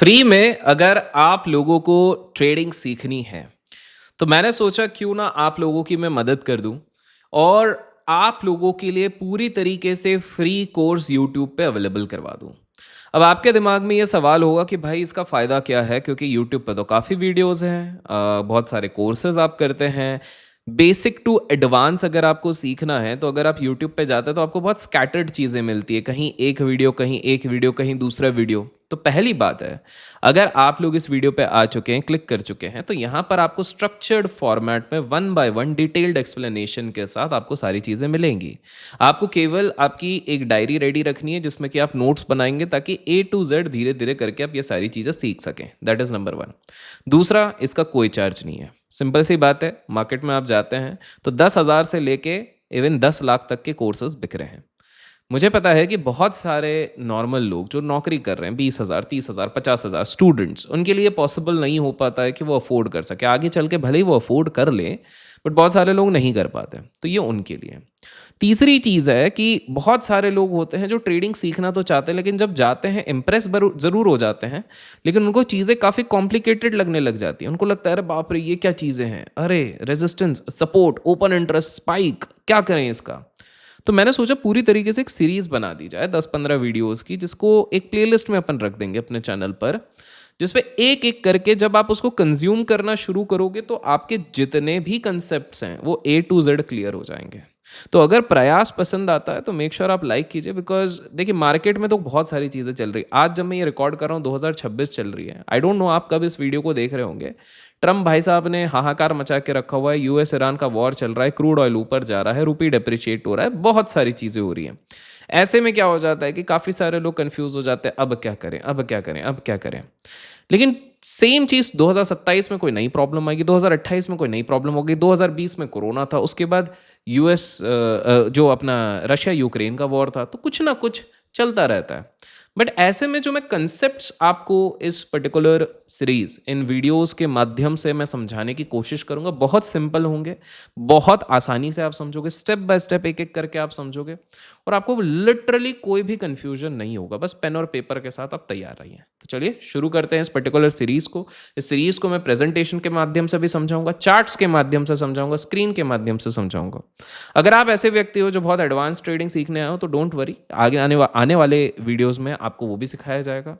Free में अगर आप लोगों को ट्रेडिंग सीखनी है तो मैंने सोचा क्यों ना आप लोगों की मैं मदद कर दूं और आप लोगों के लिए पूरी तरीके से फ्री कोर्स यूट्यूब पे अवेलेबल करवा दूं। अब आपके दिमाग में ये सवाल होगा कि भाई इसका फ़ायदा क्या है, क्योंकि यूट्यूब पे तो काफ़ी वीडियोस हैं, बहुत सारे कोर्सेज आप करते हैं। बेसिक टू एडवांस अगर आपको सीखना है तो अगर आप यूट्यूब पे जाते हैं तो आपको बहुत स्कैटर्ड चीज़ें मिलती है, कहीं एक वीडियो कहीं एक वीडियो कहीं दूसरा वीडियो। तो पहली बात है, अगर आप लोग इस वीडियो पे आ चुके हैं, क्लिक कर चुके हैं, तो यहाँ पर आपको स्ट्रक्चर्ड फॉर्मेट में one by one detailed explanation के साथ आपको सारी चीज़ें मिलेंगी। आपको केवल आपकी एक डायरी रेडी रखनी है जिसमें कि आप नोट्स बनाएंगे ताकि ए टू जेड धीरे धीरे करके आप ये सारी चीज़ें सीख सकें। That is number one. दूसरा, इसका कोई चार्ज नहीं है। सिंपल सी बात है, मार्केट में आप जाते हैं तो 10,000 से लेके इवन 10 लाख तक के कोर्सेज बिक रहे हैं। मुझे पता है कि बहुत सारे नॉर्मल लोग जो नौकरी कर रहे हैं, 20,000 30,000 50,000 स्टूडेंट्स, उनके लिए पॉसिबल नहीं हो पाता है कि वो अफोर्ड कर सके। आगे चल के भले ही वो अफोर्ड कर लें, बट बहुत सारे लोग नहीं कर पाते, तो ये उनके लिए। तीसरी चीज़ है कि बहुत सारे लोग होते हैं जो ट्रेडिंग सीखना तो चाहते हैं, लेकिन जब जाते हैं इम्प्रेस ज़रूर हो जाते हैं, लेकिन उनको चीज़ें काफ़ी कॉम्प्लिकेटेड लगने लग जाती हैं। उनको लगता है अरे बाप रे ये क्या चीज़ें हैं, अरे resistance, support, open interest, spike, क्या करें इसका। तो मैंने सोचा पूरी तरीके से एक सीरीज बना दी जाए 10-15 वीडियोस की, जिसको एक प्लेलिस्ट में अपन रख देंगे अपने चैनल पर, जिसपे एक एक करके जब आप उसको कंज्यूम करना शुरू करोगे तो आपके जितने भी कंसेप्ट्स हैं वो ए टू जेड क्लियर हो जाएंगे। तो अगर प्रयास पसंद आता है तो मेक श्योर आप लाइक कीजिए, बिकॉज देखिए मार्केट में तो बहुत सारी चीज़ें चल रही। आज जब मैं ये रिकॉर्ड कर रहा हूँ 2026 चल रही है। आई डोंट नो आप कब इस वीडियो को देख रहे होंगे। ट्रम्प भाई साहब ने हाहाकार मचा के रखा हुआ है, यूएस ईरान का वॉर चल रहा है, क्रूड ऑयल ऊपर जा रहा है, रुपी डिप्रिशिएट हो रहा है, बहुत सारी चीज़ें हो रही हैं। ऐसे में क्या हो जाता है कि काफ़ी सारे लोग कंफ्यूज हो जाते हैं, अब क्या करें, अब क्या करें, अब क्या करें। लेकिन सेम चीज़ 2027 में कोई नई प्रॉब्लम आएगी, 2028 में कोई नई प्रॉब्लम होगी, 2020 में कोरोना था, उसके बाद यूएस जो अपना रशिया यूक्रेन का वॉर था, तो कुछ ना कुछ चलता रहता है। बट ऐसे में जो मैं कंसेप्ट्स आपको इस पर्टिकुलर सीरीज इन वीडियोस के माध्यम से मैं समझाने की कोशिश करूंगा, बहुत सिंपल होंगे, बहुत आसानी से आप समझोगे, स्टेप बाय स्टेप एक एक करके आप समझोगे और आपको लिटरली कोई भी कंफ्यूजन नहीं होगा। बस पेन और पेपर के साथ आप तैयार रहिए। तो चलिए शुरू करते हैं इस पर्टिकुलर सीरीज को। इस सीरीज को मैं प्रेजेंटेशन के माध्यम से भी समझाऊंगा, चार्ट्स के माध्यम से समझाऊंगा, स्क्रीन के माध्यम से समझाऊंगा। अगर आप ऐसे व्यक्ति हो जो बहुत एडवांस ट्रेडिंग सीखने आए हो तो डोंट वरी, आगे आने वाले वीडियोस में आपको वो भी सिखाया जाएगा।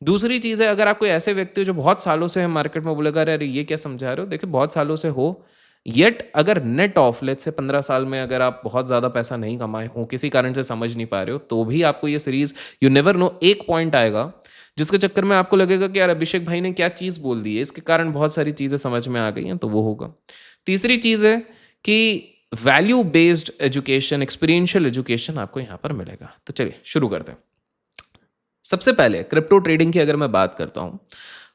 दूसरी चीज़ है, अगर आप कोई ऐसे व्यक्ति हो जो बहुत सालों से है मार्केट में, बोलेगा अरे ये क्या समझा रहे हो, देखिए बहुत सालों से हो, येट अगर नेट ऑफ लेट से 15 साल में अगर आप बहुत ज़्यादा पैसा नहीं कमाए हो, किसी कारण से समझ नहीं पा रहे हो, तो भी आपको ये सीरीज, यू नेवर नो, एक पॉइंट आएगा जिसके चक्कर में आपको लगेगा कि यार अभिषेक भाई ने क्या चीज़ बोल दी है, इसके कारण बहुत सारी चीज़ें समझ में आ गई हैं, तो वो होगा। तीसरी चीज़ है कि value based education, experiential education आपको यहाँ पर मिलेगा। तो चलिए शुरू करते हैं। सबसे पहले क्रिप्टो ट्रेडिंग की अगर मैं बात करता हूँ,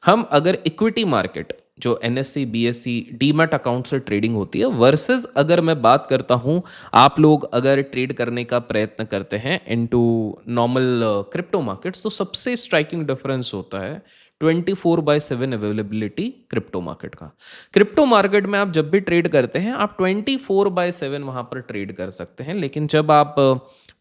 हम अगर इक्विटी मार्केट जो एनएससी बीएससी डीमैट अकाउंट से ट्रेडिंग होती है वर्सेस अगर मैं बात करता हूँ, आप लोग अगर ट्रेड करने का प्रयत्न करते हैं इनटू नॉर्मल क्रिप्टो मार्केट्स, तो सबसे स्ट्राइकिंग डिफरेंस होता है 24/7 अवेलेबिलिटी क्रिप्टो मार्केट का। क्रिप्टो मार्केट में आप जब भी ट्रेड करते हैं आप 24/7 वहां पर ट्रेड कर सकते हैं, लेकिन जब आप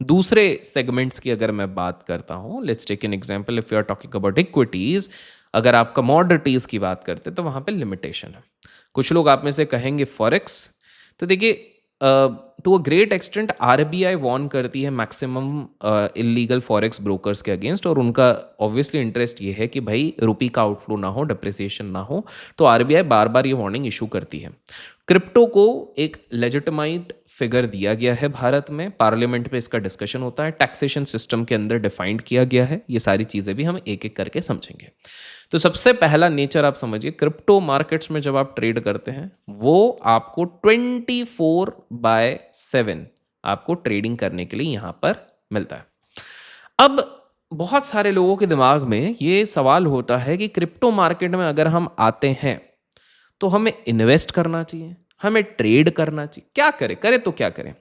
दूसरे सेगमेंट्स की अगर मैं बात करता हूं, let's take an example, if you are talking about equities, अगर आप कमोडिटीज की बात करते हैं तो वहां पे लिमिटेशन है। कुछ लोग आप में से कहेंगे फॉरेक्स, तो देखिए to a great extent RBI warn करती है मैक्सिमम इलीगल फॉरेक्स ब्रोकर्स के अगेंस्ट, और उनका ऑब्वियसली इंटरेस्ट ये है कि भाई रुपी का आउटफ्लो ना हो, डिप्रिसिएशन ना हो, तो आरबीआई बार बार ये वार्निंग इशू करती है। क्रिप्टो को एक लेजिटिमाइट फिगर दिया गया है भारत में, पार्लियामेंट में इसका डिस्कशन होता है, टैक्सेशन सिस्टम के अंदर डिफाइंड किया गया है। ये सारी चीज़ें भी हम एक एक करके समझेंगे। तो सबसे पहला नेचर आप समझिए, क्रिप्टो मार्केट्स में जब आप ट्रेड करते हैं वो आपको 24/7 आपको ट्रेडिंग करने के लिए यहां पर मिलता है। अब बहुत सारे लोगों के दिमाग में ये सवाल होता है कि क्रिप्टो मार्केट में अगर हम आते हैं तो हमें इन्वेस्ट करना चाहिए, हमें ट्रेड करना चाहिए, क्या करें, करें तो क्या करें।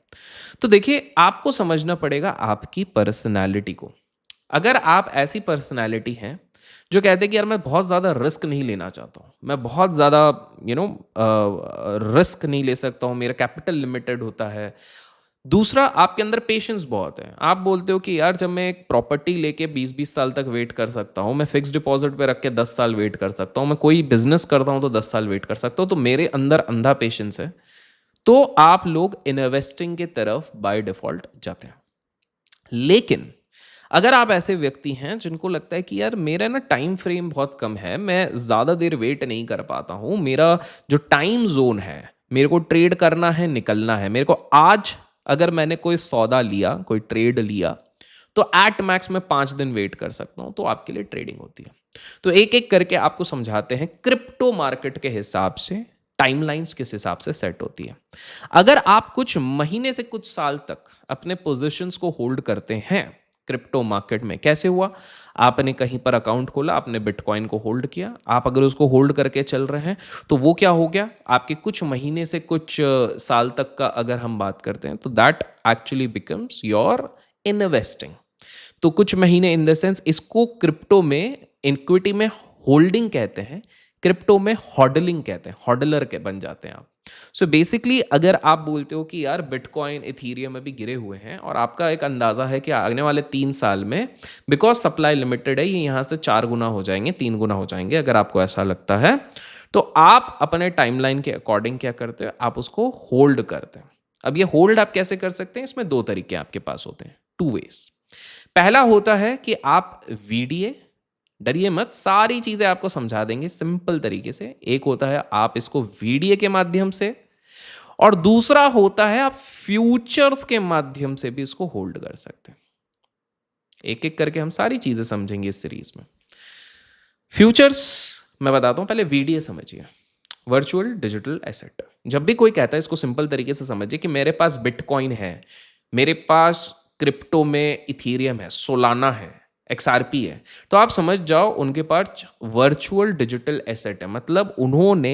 तो देखिए आपको समझना पड़ेगा आपकी पर्सनालिटी को। अगर आप ऐसी पर्सनालिटी हैं जो कहते हैं कि यार मैं बहुत ज़्यादा रिस्क नहीं लेना चाहता हूँ, मैं बहुत ज़्यादा रिस्क नहीं ले सकता हूँ, मेरा कैपिटल लिमिटेड होता है, दूसरा, आपके अंदर पेशेंस बहुत है। आप बोलते हो कि यार जब मैं एक प्रॉपर्टी लेके 20-20 साल तक वेट कर सकता हूँ, मैं फिक्स डिपॉजिट पे रख के 10 साल वेट कर सकता हूँ, मैं कोई बिजनेस करता हूँ तो 10 साल वेट कर सकता हूँ, तो मेरे अंदर अंधा पेशेंस है। तो आप लोग इन्वेस्टिंग के तरफ बाय डिफॉल्ट जाते हैं। लेकिन अगर आप ऐसे व्यक्ति हैं जिनको लगता है कि यार मेरा ना टाइम फ्रेम बहुत कम है, मैं ज़्यादा देर वेट नहीं कर पाता हूँ, मेरा जो टाइम जोन है, मेरे को ट्रेड करना है, निकलना है, मेरे को आज अगर मैंने कोई सौदा लिया, कोई ट्रेड लिया, तो एट मैक्स मैं 5 दिन वेट कर सकता हूँ, तो आपके लिए ट्रेडिंग होती है। तो एक एक करके आपको समझाते हैं क्रिप्टो मार्केट के हिसाब से टाइमलाइंस किस हिसाब से सेट होती है। अगर आप कुछ महीने से कुछ साल तक अपने पोजीशंस को होल्ड करते हैं क्रिप्टो मार्केट में, कैसे हुआ? आपने कहीं पर अकाउंट खोला, आपने बिटकॉइन को होल्ड किया, आप अगर उसको होल्ड करके चल रहे हैं तो वो क्या हो गया, आपके कुछ महीने से कुछ साल तक का अगर हम बात करते हैं तो that actually becomes your investing. तो कुछ महीने इन द सेंस, इसको क्रिप्टो में इक्विटी में होल्डिंग कहते हैं, क्रिप्टो में हॉडलिंग कहते हैं, हॉडलर के बन जाते हैं आप। सो बेसिकली अगर आप बोलते हो कि यार बिटकॉइन इथीरियम अभी गिरे हुए हैं और आपका एक अंदाजा है कि आने वाले 3 साल में बिकॉज सप्लाई लिमिटेड है, ये यहाँ से 4 गुना हो जाएंगे, 3 गुना हो जाएंगे, अगर आपको ऐसा लगता है तो आप अपने टाइमलाइन के अकॉर्डिंग क्या करते हो, आप उसको होल्ड करते हैं। अब ये होल्ड आप कैसे कर सकते हैं, इसमें 2 तरीके आपके पास होते हैं, 2 वेज। पहला होता है कि आप वीडीए, डरिए मत, सारी चीजें आपको समझा देंगे सिंपल तरीके से। एक होता है आप इसको वीडीए के माध्यम से, और दूसरा होता है आप फ्यूचर्स के माध्यम से भी इसको होल्ड कर सकते हैं। एक एक करके हम सारी चीजें समझेंगे इस सीरीज में। फ्यूचर्स मैं बताता हूं, पहले वीडीए समझिए, वर्चुअल डिजिटल एसेट। जब भी कोई कहता है, इसको सिंपल तरीके से समझिए कि मेरे पास बिटकॉइन है, मेरे पास क्रिप्टो में इथीरियम है, सोलाना है, एक्सआरपी है, तो आप समझ जाओ उनके पास वर्चुअल डिजिटल एसेट है। मतलब उन्होंने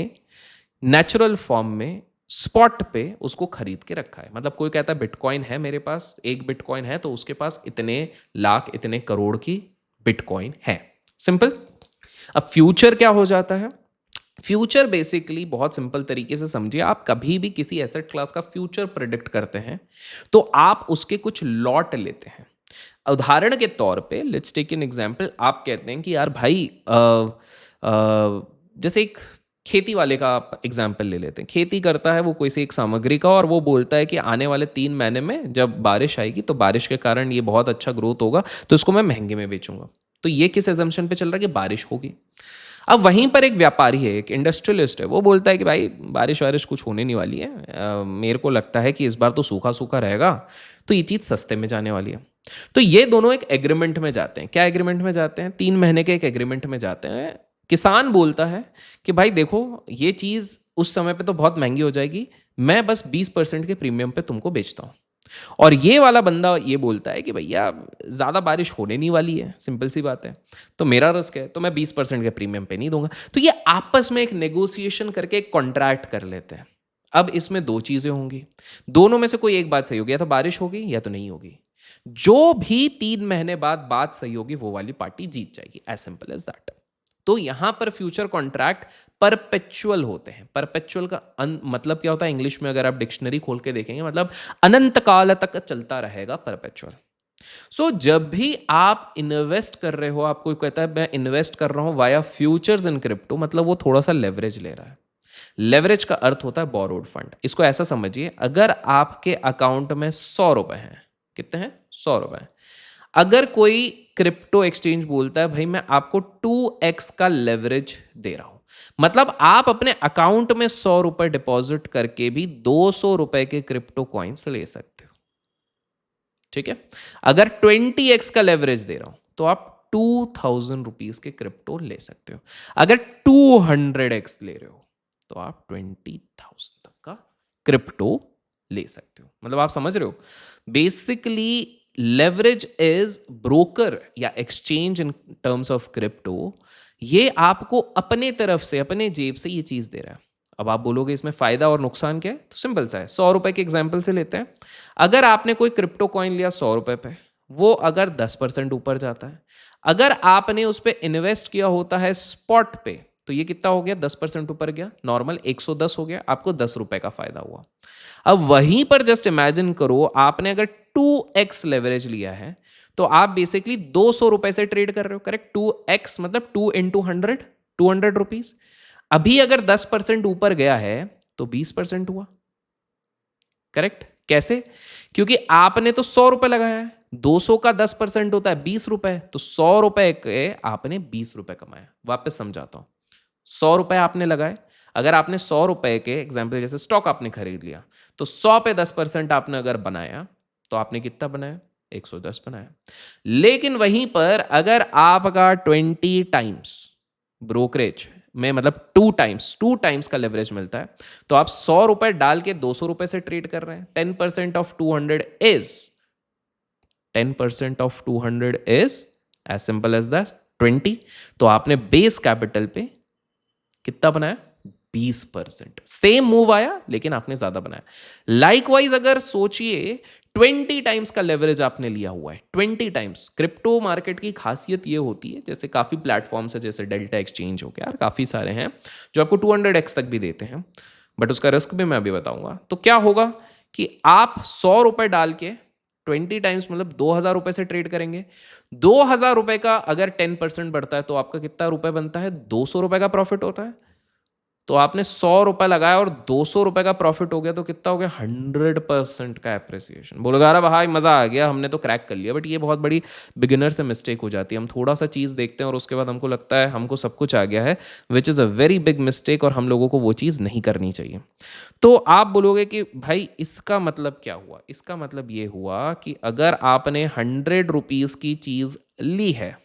नेचुरल फॉर्म में स्पॉट पे उसको खरीद के रखा है। मतलब कोई कहता है बिटकॉइन है मेरे पास, एक बिटकॉइन है, तो उसके पास इतने लाख, इतने करोड़ की बिटकॉइन है। सिंपल। अब फ्यूचर क्या हो जाता है? फ्यूचर बेसिकली बहुत सिंपल तरीके से समझिए, आप कभी भी किसी एसेट क्लास का फ्यूचर प्रिडिक्ट करते हैं तो आप उसके कुछ लॉट लेते हैं। उदाहरण के तौर पे लेट्स टेक एन एग्जांपल, आप कहते हैं कि यार भाई जैसे एक खेती वाले का आप एग्जाम्पल ले लेते हैं। खेती करता है वो कोई सी एक सामग्री का, और वो बोलता है कि आने वाले 3 महीने में जब बारिश आएगी तो बारिश के कारण ये बहुत अच्छा ग्रोथ होगा, तो इसको मैं महंगे में बेचूंगा। तो ये किस एजम्पशन पे चल रहा है कि बारिश होगी। अब वहीं पर एक व्यापारी है, एक इंडस्ट्रियलिस्ट है, वो बोलता है कि भाई बारिश वारिश कुछ होने नहीं वाली है, मेरे को लगता है कि इस बार तो सूखा सूखा रहेगा, तो ये चीज़ सस्ते में जाने वाली है। तो ये दोनों एक एग्रीमेंट में जाते हैं। क्या एग्रीमेंट में जाते हैं? 3 महीने के एक एग्रीमेंट में जाते हैं। किसान बोलता है कि भाई देखो ये चीज़ उस समय पे तो बहुत महंगी हो जाएगी, मैं बस 20% के प्रीमियम पे तुमको बेचता हूँ। और ये वाला बंदा ये बोलता है कि भैया ज़्यादा बारिश होने नहीं वाली है, सिंपल सी बात है, तो मेरा रिस्क है, तो मैं 20% के प्रीमियम पे नहीं दूंगा। तो ये आपस में एक नेगोशिएशन करके एक कॉन्ट्रैक्ट कर लेते हैं। अब इसमें 2 चीज़ें होंगी, दोनों में से कोई एक बात सही होगी, या तो बारिश होगी या तो नहीं होगी। जो भी 3 महीने बाद बात सही होगी वो वाली पार्टी जीत जाएगी, एज सिंपल एज दैट। तो यहां पर फ्यूचर कॉन्ट्रैक्ट परपेचुअल होते हैं। परपेचुअल का मतलब क्या होता है इंग्लिश में, अगर आप डिक्शनरी खोल के देखेंगे, मतलब अनंत काल तक चलता रहेगा, परपेचुअल। सो जब भी आप इन्वेस्ट कर रहे हो, आपको कहता है मैं इन्वेस्ट कर रहा हूं वाया फ्यूचर्स इन क्रिप्टो, मतलब वो थोड़ा सा लेवरेज ले रहा है। लेवरेज का अर्थ होता है बोरोड फंड। इसको ऐसा समझिए, अगर आपके अकाउंट में 100 रुपए हैं, कितने हैं? 100 रुपए। अगर कोई क्रिप्टो एक्सचेंज बोलता है भाई मैं आपको 2x का लेवरेज दे रहा हूं, मतलब आप अपने अकाउंट में 100 रुपए डिपॉजिट करके भी 200 रुपए के क्रिप्टो कॉइन्स ले सकते हो। ठीक है। अगर 20x का लेवरेज दे रहा हूं तो आप 2000 रुपीज के क्रिप्टो ले सकते हो। अगर 200x ले रहे हो तो आप 20,000 तक का क्रिप्टो ले सकते हो। मतलब आप समझ रहे हो, बेसिकली लेवरेज इज ब्रोकर या exchange in terms of crypto, ये आपको अपने तरफ से, अपने जेब से ये चीज दे रहा है। अब आप बोलोगे इसमें फायदा और नुकसान क्या है, तो सिंपल सा है। 100 रुपए के एग्जाम्पल से लेते हैं। अगर आपने कोई क्रिप्टो कॉइन लिया 100 रुपए पे, वो अगर 10% ऊपर जाता है, अगर आपने उस पर इन्वेस्ट किया होता है स्पॉट पे, तो ये कितना हो गया, 10% ऊपर गया, नॉर्मल 110 हो गया, आपको 10 रुपए का फायदा हुआ। अब वहीं पर जस्ट इमेजिन करो, आपने अगर 2x लेवरेज लिया है तो आप बेसिकली 200 रुपए से ट्रेड कर रहे हो, करेक्ट। 2x मतलब 2 इंटू 100, 200 रुपीज। अभी अगर 10% ऊपर गया है तो 20% हुआ, करेक्ट। कैसे? क्योंकि आपने तो 100 रुपए लगाया है, 200 का 10% होता है 20 रुपए, तो 100 रुपए के आपने 20 रुपए कमाए। वापस समझाता हूं, 100 रुपए आपने लगाए, अगर आपने 100 रुपए के एग्जाम्पल जैसे स्टॉक आपने खरीद लिया, तो 100 पे 10% आपने अगर बनाया तो आपने कितना बनाया, 110 बनाया। लेकिन वहीं पर अगर आपका 20 टाइम्स ब्रोकरेज में, मतलब 2 टाइम्स का लेवरेज मिलता है, तो आप 100 रुपए डाल के 200 रुपए से ट्रेड कर रहे हैं। 10% of 200 is 10% of 200 is as simple as that 20। तो आपने बेस कैपिटल पे कितना बनाया, 20%। सेम मूव आया लेकिन आपने ज्यादा बनाया। लाइकवाइज अगर सोचिए 20 टाइम्स का लेवरेज आपने लिया हुआ है, 20 टाइम्स। क्रिप्टो मार्केट की खासियत ये होती है, जैसे काफी प्लेटफॉर्म्स है, जैसे डेल्टा एक्सचेंज हो गया, और काफी सारे हैं जो आपको 200x तक भी देते हैं, बट उसका रिस्क भी मैं अभी बताऊंगा। तो क्या होगा कि आप 100 रुपए डाल के 20 टाइम्स मतलब 2000 रुपए से ट्रेड करेंगे। 2000 रुपए का अगर 10% बढ़ता है तो आपका कितना रुपए बनता है, 200 रुपए का प्रॉफिट होता है। तो आपने 100 रुपए लगाया और 200 रुपए का प्रॉफिट हो गया, तो कितना हो गया, 100% का एप्रिसिएशन। बोलोगे अरे भाई मजा आ गया, हमने तो क्रैक कर लिया। बट ये बहुत बड़ी बिगिनर से मिस्टेक हो जाती है, हम थोड़ा सा चीज देखते हैं और उसके बाद हमको लगता है हमको सब कुछ आ गया है, which is a very big mistake, और हम लोगों को वो चीज नहीं करनी चाहिए। तो आप बोलोगे कि भाई इसका मतलब क्या हुआ, इसका मतलब ये हुआ कि अगर आपने 100 रुपीज की चीज ली है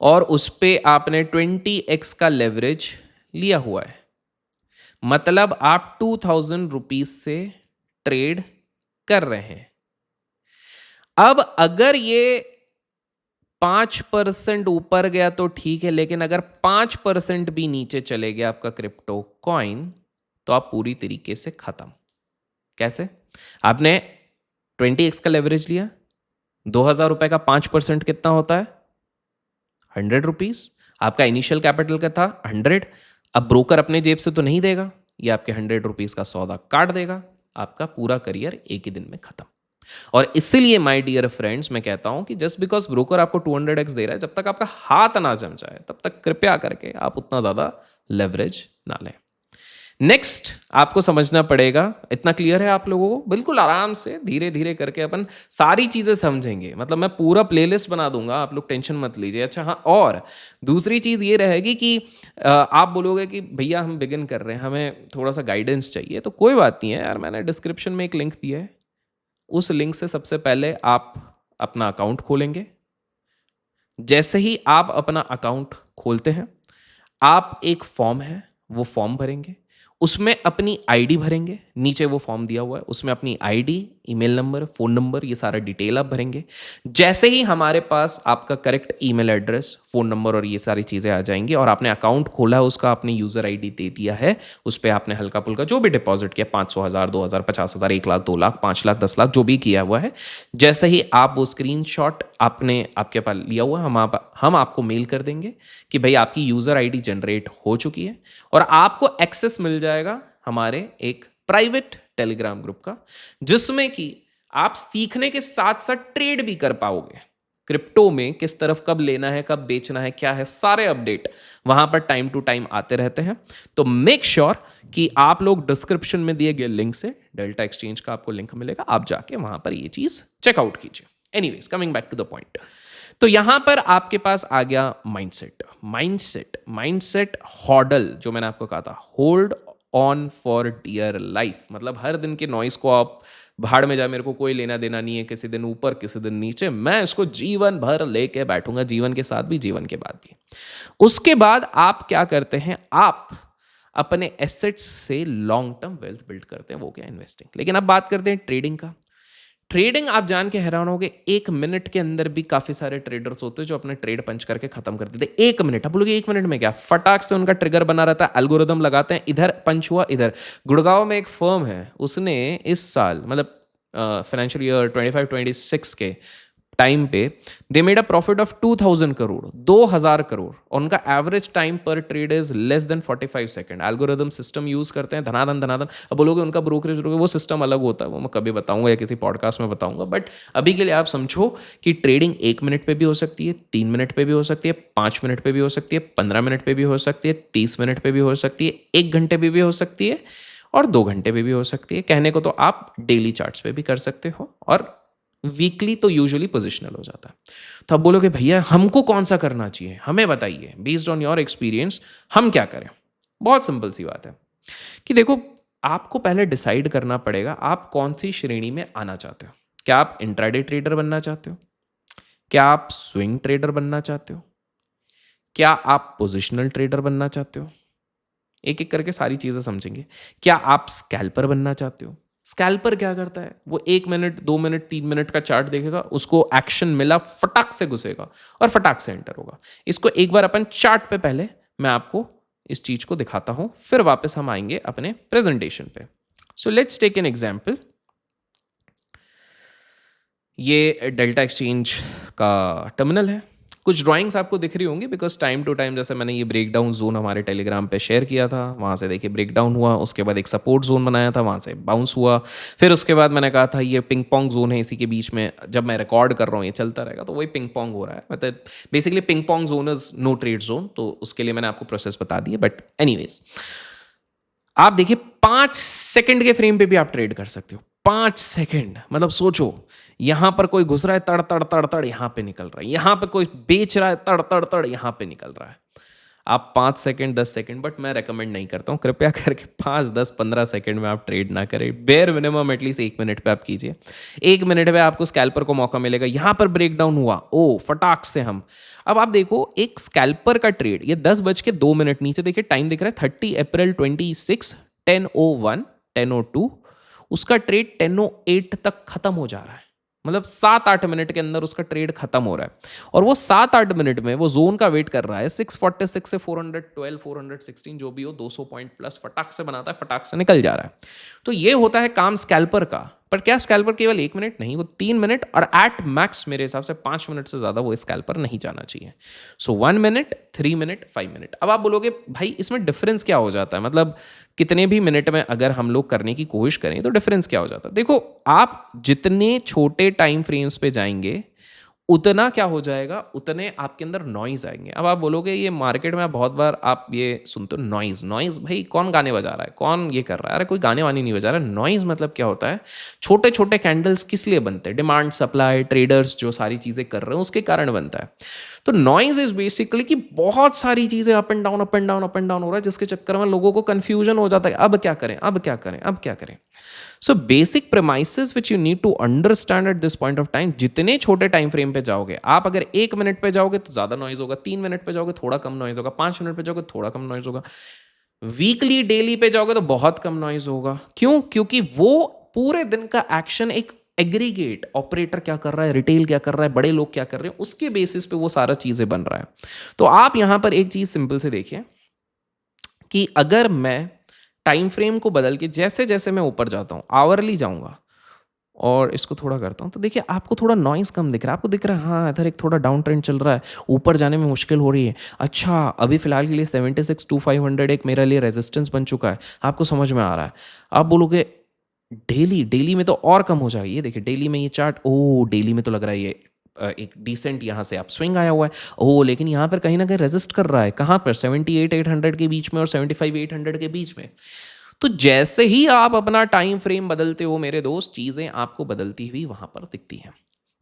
और उस पे आपने 20x का लेवरेज लिया हुआ है, मतलब आप 2000 रुपीज से ट्रेड कर रहे हैं। अब अगर ये 5% ऊपर गया तो ठीक है, लेकिन अगर 5% भी नीचे चले गया आपका क्रिप्टो कॉइन, तो आप पूरी तरीके से खत्म। कैसे? आपने 20x का लेवरेज लिया, 2000 रुपए का 5% कितना होता है, 100 रुपीज। आपका इनिशियल कैपिटल का था 100। अब ब्रोकर अपने जेब से तो नहीं देगा, ये आपके 100 रुपीज का सौदा काट देगा, आपका पूरा करियर एक ही दिन में खत्म। और इसीलिए माय डियर फ्रेंड्स मैं कहता हूं कि जस्ट बिकॉज ब्रोकर आपको 200x दे रहा है, जब तक आपका हाथ ना जम जाए तब तक कृपया करके आप उतना ज्यादा लेवरेज ना लें। नेक्स्ट आपको समझना पड़ेगा, इतना क्लियर है आप लोगों को? बिल्कुल आराम से धीरे धीरे करके अपन सारी चीजें समझेंगे, मतलब मैं पूरा प्लेलिस्ट बना दूंगा, आप लोग टेंशन मत लीजिए। अच्छा हाँ, और दूसरी चीज ये रहेगी कि आप बोलोगे कि भैया हम बिगिन कर रहे हैं, हमें थोड़ा सा गाइडेंस चाहिए, तो कोई बात नहीं है यार, मैंने डिस्क्रिप्शन में एक लिंक दिया है, उस लिंक से सबसे पहले आप अपना अकाउंट खोलेंगे। जैसे ही आप अपना अकाउंट खोलते हैं, आप एक फॉर्म है वो फॉर्म भरेंगे, उसमें अपनी आईडी भरेंगे, नीचे वो फॉर्म दिया हुआ है उसमें अपनी ID, email number, phone number, ये सारा डिटेल आप भरेंगे। जैसे ही हमारे पास आपका correct email address, phone number और ये सारी चीजें आ जाएंगी और आपने अकाउंट खोला है, उसका आपने यूजर आईडी दे दिया है, उस पर आपने हल्का फुल्का जो भी डिपॉजिट किया, 500, 1000, 2000, 50,000, 1 लाख, 2 लाख, 5 लाख, 10 लाख, जो भी किया हुआ है, जैसे ही आप वो स्क्रीनशॉट आपने आपके पास लिया हुआ है, हम आपको मेल कर देंगे कि भाई आपकी यूजर आईडी जनरेट हो चुकी है, और आपको एक्सेस मिल जाएगा हमारे एक प्राइवेट टेलीग्राम ग्रुप का, जिसमें कि आप सीखने के साथ साथ ट्रेड भी कर पाओगे। क्रिप्टो में किस तरफ कब लेना है, कब बेचना है, क्या है, सारे अपडेट वहां पर टाइम टू टाइम आते रहते हैं। तो मेक श्योर कि आप लोग डिस्क्रिप्शन में दिए गए लिंक से, डेल्टा एक्सचेंज का आपको लिंक मिलेगा, आप जाके वहां पर ये चीज चेकआउट कीजिए। Anyways, coming back to the point, तो यहां पर आपके पास आ गया माइंडसेट हॉडल, जो मैंने आपको कहा था, hold on for dear life, मतलब हर दिन के नॉइस को आप भाड़ में जाए, मेरे को कोई लेना देना नहीं है, किसी दिन ऊपर किसी दिन नीचे, मैं इसको जीवन भर लेके बैठूंगा, जीवन के साथ भी जीवन के बाद भी। उसके बाद आप क्या करते हैं, आप अपने एसेट्स से लॉन्ग टर्म वेल्थ बिल्ड करते हैं, वो क्या, इन्वेस्टिंग। लेकिन अब बात करते हैं ट्रेडिंग का। ट्रेडिंग आप जान के हैरान होगे, 1 मिनट के अंदर भी काफी सारे ट्रेडर्स होते हैं जो अपने ट्रेड पंच करके खत्म कर देते हैं। 1 मिनट, आप बोलोगे 1 मिनट में क्या, फटाक से उनका ट्रिगर बना रहता है, एल्गोरिदम लगाते हैं, इधर पंच हुआ, इधर। गुड़गांव में एक फर्म है, उसने इस साल मतलब फाइनेंशियल ईयर 25-26 के टाइम पे they made a profit of 2000 crore, 2000 crore, और उनका एवरेज टाइम पर trade is less than 45 second. Algorithm system use करते हैं, धनाधन धनाधन। अब बोलोगे उनका ब्रोकरेज, वो सिस्टम अलग होता है, वो मैं कभी बताऊंगा या किसी पॉडकास्ट में बताऊंगा। बट अभी के लिए आप समझो कि ट्रेडिंग 1 मिनट पे भी हो सकती है, 3 मिनट पे भी हो सकती है, 5 मिनट पे भी हो सकती है, 15 मिनट पे भी हो सकती है, 30 मिनट पे भी हो सकती है, 1 घंटे पे भी हो सकती है, और 2 घंटे पे भी हो सकती है। कहने को तो आप डेली चार्ट्स पे भी कर सकते हो, और वीकली तो यूजुअली पोजिशनल हो जाता है। तो आप बोलोगे भैया हमको कौन सा करना चाहिए, हमें बताइए, बेस्ड ऑन योर एक्सपीरियंस हम क्या करें। बहुत सिंपल सी बात है कि देखो, आपको पहले डिसाइड करना पड़ेगा आप कौन सी श्रेणी में आना चाहते हो। क्या आप इंट्राडे ट्रेडर बनना चाहते हो? क्या आप स्विंग ट्रेडर बनना चाहते हो? क्या आप पोजिशनल ट्रेडर बनना चाहते हो? एक एक करके सारी चीजें समझेंगे। क्या आप स्कैल्पर बनना चाहते हो? स्कैल्पर क्या करता है? वो 1 मिनट, 2 मिनट, 3 मिनट का चार्ट देखेगा, उसको एक्शन मिला, फटाक से घुसेगा और फटाक से एंटर होगा। इसको एक बार अपन चार्ट पे पहले मैं आपको इस चीज को दिखाता हूं, फिर वापस हम आएंगे अपने प्रेजेंटेशन पे। So let's take an example. ये डेल्टा एक्सचेंज का टर्मिनल है। कुछ ड्राइंग्स आपको दिख रही होंगी, बिकॉज टाइम टू टाइम जैसे मैंने ये ब्रेक डाउन जोन हमारे टेलीग्राम पे शेयर किया था, वहाँ से देखिए ब्रेक डाउन हुआ, उसके बाद एक सपोर्ट जोन बनाया था, वहाँ से बाउंस हुआ, फिर उसके बाद मैंने कहा था ये पिंग पोंग जोन है, इसी के बीच में जब मैं रिकॉर्ड कर रहा हूँ ये चलता रहेगा, तो वही पिंग पोंग हो रहा है। मतलब basically ping pong zone is no trade zone, तो उसके लिए मैंने आपको प्रोसेस बता दी है। बट एनीवेज, आप देखिए 5 सेकंड के फ्रेम पे भी आप ट्रेड कर सकते हो। 5 सेकंड, मतलब सोचो, यहां पर कोई घुस रहा है, तड़ तड़ तड़ तड़ यहां पे निकल रहा है, यहां पे कोई बेच रहा है, तड़ तड़ तड़ यहां पे निकल रहा है। आप 5 सेकंड, 10 सेकंड, बट मैं रेकमेंड नहीं करता हूं, कृपया करके 5, 10, 15 सेकंड में आप ट्रेड ना करें। बेयर मिनिमम एटलीस्ट 1 मिनट पे आप कीजिए। 1 मिनट में आपको स्कैल्पर को मौका मिलेगा, यहां पर ब्रेक डाउन हुआ, ओ फटाक से हम। अब आप देखो एक स्कैल्पर का ट्रेड, ये 10:02, नीचे देखिए टाइम दिख रहा है 30 अप्रैल 26, 10:01, 10:02, उसका ट्रेड 10:08 तक खत्म हो जा रहा है। मतलब 7-8 मिनट के अंदर उसका ट्रेड खत्म हो रहा है, और वो 7-8 मिनट में वो जोन का वेट कर रहा है 646 से 412, 416 जो भी हो, 200 पॉइंट प्लस फटाक से बनाता है, फटाक से निकल जा रहा है। तो ये होता है काम स्कैल्पर का। पर क्या स्कैल्पर केवल 1 मिनट नहीं, वो 3 मिनट, और एट मैक्स मेरे हिसाब से 5 मिनट से ज्यादा वो स्कैल्पर नहीं जाना चाहिए। सो 1 मिनट, 3 मिनट, 5 मिनट। अब आप बोलोगे भाई इसमें डिफरेंस क्या हो जाता है, मतलब कितने भी मिनट में अगर हम लोग करने की कोशिश करें तो डिफरेंस क्या हो जाता है? देखो, आप जितने छोटे टाइम फ्रेम्स पे जाएंगे उतना क्या हो जाएगा, उतने आपके अंदर नॉइज आएंगे। अब आप बोलोगे ये मार्केट में बहुत बार आप ये सुनते हो, नॉइज नॉइज, भाई कौन गाने बजा रहा है, कौन ये कर रहा है? अरे कोई गाने वानी नहीं बजा रहा है। नॉइज मतलब क्या होता है? छोटे छोटे कैंडल्स किस लिए बनते हैं? डिमांड सप्लाई, ट्रेडर्स जो सारी चीजें कर रहे हैं उसके कारण बनता है। तो नॉइज इज बेसिकली कि बहुत सारी चीजें up and down, up and down, up and down हो रहा है, जिसके चक्कर में लोगों को कंफ्यूजन हो जाता है, अब क्या करें, अब क्या करें, अब क्या करें। So basic premises which you need to understand at this point of time, जितने छोटे टाइम फ्रेम पे जाओगे आप, अगर 1 मिनट पे जाओगे तो ज्यादा नॉइज होगा, 3 मिनट पे जाओगे थोड़ा कम नॉइज होगा, 5 मिनट पे जाओगे थोड़ा कम नॉइज होगा, वीकली डेली पे जाओगे तो बहुत कम नॉइज होगा। क्यों? क्योंकि वो पूरे दिन का एक्शन एक एग्रीगेट, ऑपरेटर क्या कर रहा है, रिटेल क्या कर रहा है, बड़े लोग क्या कर रहे हैं, उसके बेसिस पे वो सारा चीजें बन रहा है। तो आप यहां पर एक चीज सिंपल से देखिए कि अगर मैं टाइम फ्रेम को बदल के जैसे जैसे मैं ऊपर जाता हूं, आवरली जाऊंगा और इसको थोड़ा करता हूं, तो देखिए आपको थोड़ा नॉइस कम दिख रहा है। आपको दिख रहा है हाँ इधर एक थोड़ा डाउन ट्रेंड चल रहा है, ऊपर जाने में मुश्किल हो रही है। अच्छा, अभी फिलहाल के लिए 76,500 एक मेरे लिए रेजिस्टेंस बन चुका है, आपको समझ में आ रहा है। आप बोलोगे डेली, डेली में तो और कम हो जाएगा। ये देखिए डेली में ये चार्ट, ओ डेली में तो लग रहा है ये एक डिसेंट यहाँ से आप स्विंग आया हुआ है, ओ लेकिन यहाँ पर कहीं ना कहीं रेजिस्ट कर रहा है। कहाँ पर? 78,800 के बीच में और 75,800 के बीच में। तो जैसे ही आप अपना टाइम फ्रेम बदलते हो मेरे दोस्त, चीजें आपको बदलती हुई वहां पर दिखती हैं।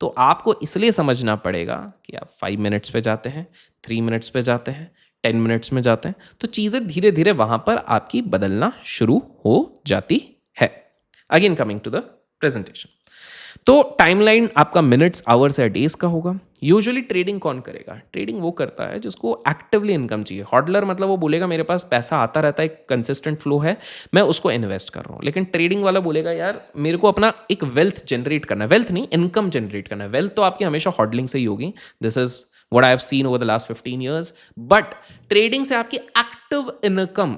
तो आपको इसलिए समझना पड़ेगा कि आप 5 मिनट्स पे जाते हैं, 3 मिनट्स पे जाते हैं, 10 मिनट्स में जाते हैं, तो चीजें धीरे धीरे वहां पर आपकी बदलना शुरू हो जाती है। Again coming to the presentation, तो टाइमलाइन आपका मिनट्स, आवर्स या डेज का होगा। यूजुअली ट्रेडिंग कौन करेगा? ट्रेडिंग वो करता है जिसको एक्टिवली इनकम चाहिए। हॉडलर मतलब वो बोलेगा मेरे पास पैसा आता रहता है, कंसिस्टेंट फ्लो है, मैं उसको इन्वेस्ट कर रहा हूँ। लेकिन ट्रेडिंग वाला बोलेगा यार मेरे को अपना एक वेल्थ जनरेट करना है, वेल्थ नहीं इनकम जनरेट करना है। वेल्थ तो आपकी हमेशा हॉडलिंग से ही होगी, this is what I have seen over the last 15 years. But trading से आपकी एक्टिव इनकम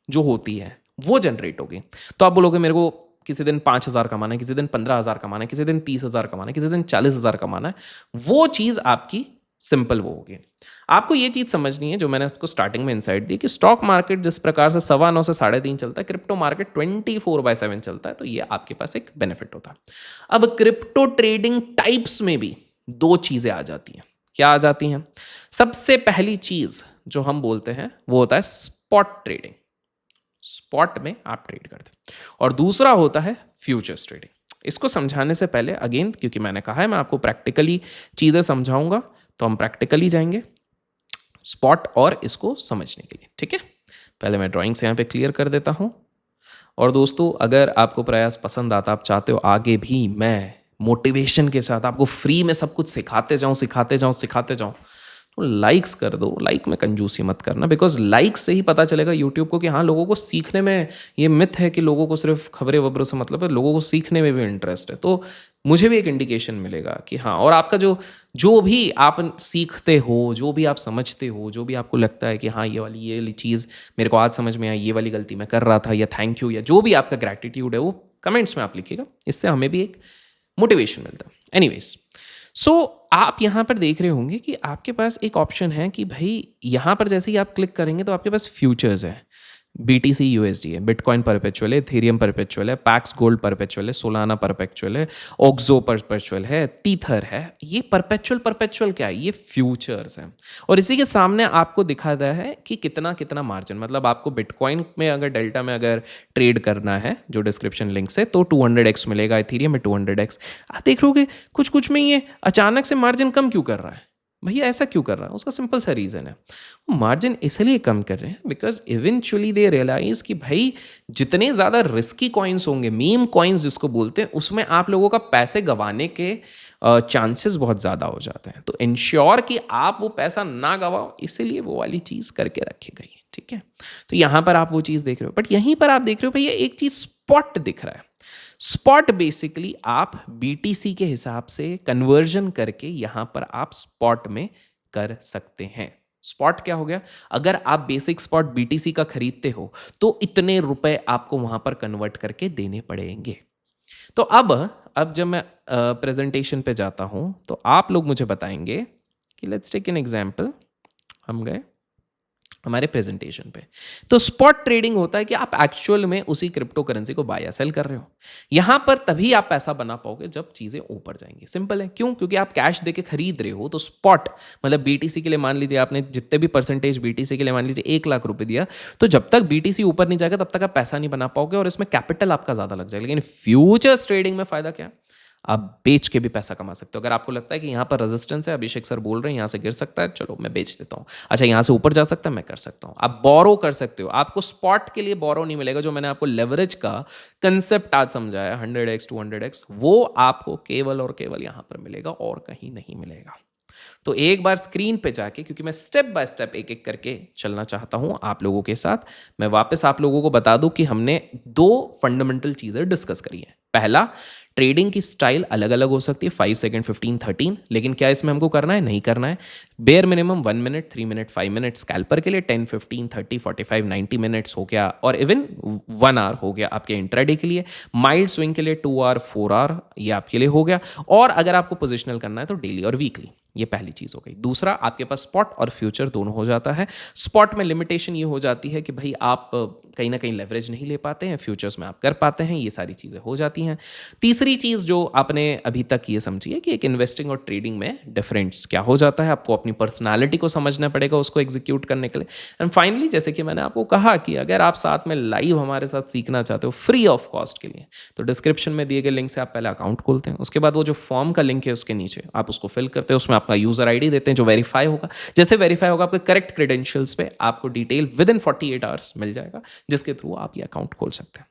जो होती है वो जनरेट होगी। तो आप बोलोगे मेरे को किसी दिन 5,000 कमाना है, किसी दिन 15,000 कमाना है, किसी दिन 30,000 कमाना है, किसी दिन 40,000 कमाना है, वो चीज़ आपकी सिंपल वो होगी। आपको ये चीज़ समझनी है जो मैंने आपको स्टार्टिंग में इनसाइट दी कि स्टॉक मार्केट जिस प्रकार से 9:15 से 3:30 चलता है, क्रिप्टो मार्केट 24/7 चलता है, तो ये आपके पास एक बेनिफिट होता है। अब क्रिप्टो ट्रेडिंग टाइप्स में भी दो चीज़ें आ जाती हैं। क्या आ जाती हैं? सबसे पहली चीज़ जो हम बोलते हैं वो होता है स्पॉट ट्रेडिंग। स्पॉट में आप ट्रेड करते हैं, और दूसरा होता है फ्यूचर्स ट्रेडिंग। इसको समझाने से पहले अगेन, क्योंकि मैंने कहा है मैं आपको प्रैक्टिकली चीज़ें समझाऊंगा, तो हम प्रैक्टिकली जाएंगे स्पॉट और इसको समझने के लिए। ठीक है, पहले मैं ड्राइंग से यहाँ पे क्लियर कर देता हूँ। और दोस्तों, अगर आपको प्रयास पसंद आता, आप चाहते हो आगे भी मैं मोटिवेशन के साथ आपको फ्री में सब कुछ सिखाते जाऊँ सिखाते जाऊँ सिखाते जाऊँ, तो लाइक्स कर दो। लाइक में कंजूसी मत करना, बिकॉज लाइक से ही पता चलेगा यूट्यूब को कि हाँ, लोगों को सीखने में, ये मिथ है कि लोगों को सिर्फ खबरें वबरों से मतलब है, लोगों को सीखने में भी इंटरेस्ट है, तो मुझे भी एक इंडिकेशन मिलेगा कि हाँ। और आपका जो भी आप सीखते हो, जो भी आप समझते हो, जो भी आपको लगता है कि हाँ ये वाली चीज़ मेरे को आज समझ में आई, ये वाली गलती मैं कर रहा था, या थैंक यू, या जो भी आपका ग्रैटिट्यूड है, वो कमेंट्स में आप लिखिएगा। इससे हमें भी एक मोटिवेशन मिलता है। एनीवेज, सो आप यहाँ पर देख रहे होंगे कि आपके पास एक ऑप्शन है कि भाई यहाँ पर जैसे ही आप क्लिक करेंगे तो आपके पास फ्यूचर्स है। BTC USD है, बिटकॉइन परपेचुअल है, इथेरियम परपेचुअल है, पैक्स गोल्ड परपेचुअल है, सोलाना परपेचुअल है, ऑक्सो परपेचुअल है, टीथर है। ये परपेचुअल क्या है? ये फ्यूचर्स है। और इसी के सामने आपको दिखाता है कि कितना कितना मार्जिन, मतलब आपको बिटकॉइन में अगर डेल्टा में अगर ट्रेड करना है, जो डिस्क्रिप्शन लिंक से, तो 200x मिलेगा, इथेरियम में 200x। आप देख रहे हो कुछ कुछ में ये अचानक से मार्जिन कम क्यों कर रहा है? भैया ऐसा क्यों कर रहा है? उसका सिंपल सा रीज़न है, वो मार्जिन इसलिए कम कर रहे हैं बिकॉज इवेंचुअली दे रियलाइज कि भाई जितने ज़्यादा रिस्की कॉइन्स होंगे, मीम कॉइन्स जिसको बोलते हैं, उसमें आप लोगों का पैसे गंवाने के चांसेस बहुत ज़्यादा हो जाते हैं। तो इंश्योर कि आप वो पैसा ना गवाओ, इसीलिए वो वाली चीज़ करके रखी गई है। ठीक है, तो यहाँ पर आप वो चीज़ देख रहे हो, बट यहीं पर आप देख रहे हो भैया एक चीज़ स्पॉट दिख रहा है। स्पॉट बेसिकली आप BTC के हिसाब से कन्वर्जन करके यहां पर आप स्पॉट में कर सकते हैं। स्पॉट क्या हो गया? अगर आप बेसिक स्पॉट BTC का खरीदते हो तो इतने रुपए आपको वहां पर कन्वर्ट करके देने पड़ेंगे। तो अब जब मैं प्रेजेंटेशन पे जाता हूं तो आप लोग मुझे बताएंगे कि लेट्स टेक एन एग्जांपल। हम गए हमारे प्रेजेंटेशन पे, तो स्पॉट ट्रेडिंग होता है कि आप एक्चुअल में उसी क्रिप्टो करेंसी को बाय या सेल कर रहे हो। यहां पर तभी आप पैसा बना पाओगे जब चीजें ऊपर जाएंगी। सिंपल है, क्यों? क्योंकि आप कैश देके खरीद रहे हो। तो स्पॉट मतलब BTC के लिए मान लीजिए आपने जितने भी परसेंटेज BTC के लिए मान लीजिए 1 लाख रुपए दिया, तो जब तक BTC ऊपर नहीं जाएगा तब तक आप पैसा नहीं बना पाओगे, और इसमें कैपिटल आपका ज्यादा लग जाएगा। लेकिन फ्यूचर्स ट्रेडिंग में फायदा क्या है? आप बेच के भी पैसा कमा सकते हो। अगर आपको लगता है कि यहाँ पर रेजिस्टेंस है, अभिषेक सर बोल रहे हैं यहाँ से गिर सकता है, चलो मैं बेच देता हूँ, अच्छा यहाँ से ऊपर जा सकता है, मैं कर सकता हूँ। आप बोरो कर सकते हो। आपको स्पॉट के लिए बोरो नहीं मिलेगा। जो मैंने आपको लेवरेज का कंसेप्ट आज समझाया, 100x 200x, वो आपको केवल और केवल यहाँ पर मिलेगा और कहीं नहीं मिलेगा। तो एक बार स्क्रीन पे जाके, क्योंकि मैं स्टेप बाय स्टेप एक एक करके चलना चाहता हूं आप लोगों के साथ, मैं वापस आप लोगों को बता दूं कि हमने दो फंडामेंटल चीजें डिस्कस करी है। पहला, ट्रेडिंग की स्टाइल अलग अलग हो सकती है, 5 सेकंड, 15, 13, लेकिन क्या इसमें हमको करना है? नहीं करना है। Bare minimum 1 minute, 3 minute, 5 minute scalper के लिए, 10, 15, 30, 45, 90 मिनट्स हो गया, और इवन 1 आवर हो गया आपके इंट्राडे के लिए। माइल्ड स्विंग के लिए 2 आवर, 4 आवर, ये आपके लिए हो गया। और अगर आपको पोजिशनल करना है तो डेली और वीकली। ये पहली चीज हो गई। दूसरा, आपके पास स्पॉट और फ्यूचर दोनों हो जाता है। स्पॉट में लिमिटेशन ये हो जाती है कि भाई आप कहीं ना कहीं लेवरेज नहीं ले पाते हैं, फ्यूचर्स में आप कर पाते हैं, ये सारी चीजें हो जाती हैं। तीसरी चीज जो आपने अभी तक ये समझी है कि एक इन्वेस्टिंग और ट्रेडिंग में डिफरेंस क्या हो जाता है, आपको अपनी पर्सनालिटी को समझना पड़ेगा उसको एग्जीक्यूट करने के लिए। एंड फाइनली, जैसे कि मैंने आपको कहा कि अगर आप साथ में लाइव हमारे साथ सीखना चाहते हो फ्री ऑफ कॉस्ट के लिए, तो डिस्क्रिप्शन में दिए गए लिंक से आप पहले अकाउंट खोलते हैं। उसके बाद वो जो फॉर्म का लिंक है उसके नीचे आप उसको फिल करते हैं, उसमें अपना यूजर आईडी देते हैं जो वेरीफाई होगा। जैसे वेरीफाई होगा आपके करेक्ट क्रेडेंशियल्स पे आपको डिटेल विद इन 48 आवर्स मिल जाएगा, जिसके थ्रू आप ये अकाउंट खोल सकते हैं।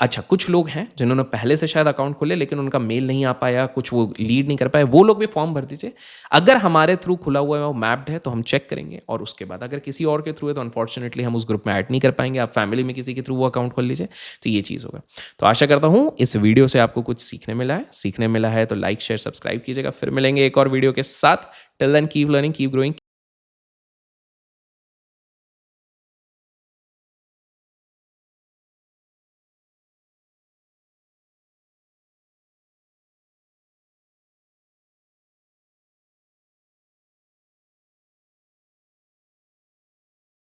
अच्छा, कुछ लोग हैं जिन्होंने पहले से शायद अकाउंट खोले लेकिन उनका मेल नहीं आ पाया, कुछ वो लीड नहीं कर पाए, वो लोग भी फॉर्म भर दीजिए। अगर हमारे थ्रू खुला हुआ है, वो मैप्ड है, तो हम चेक करेंगे, और उसके बाद अगर किसी और के थ्रू है तो अनफॉर्चुनेटली हम उस ग्रुप में ऐड नहीं कर पाएंगे। आप फैमिली में किसी के थ्रू वो अकाउंट खोल लीजिए, तो ये चीज़ होगा। तो आशा करता हूँ इस वीडियो से आपको कुछ सीखने मिला है तो लाइक, शेयर, सब्सक्राइब कीजिएगा। फिर मिलेंगे एक और वीडियो के साथ। Till then keep learning, keep growing.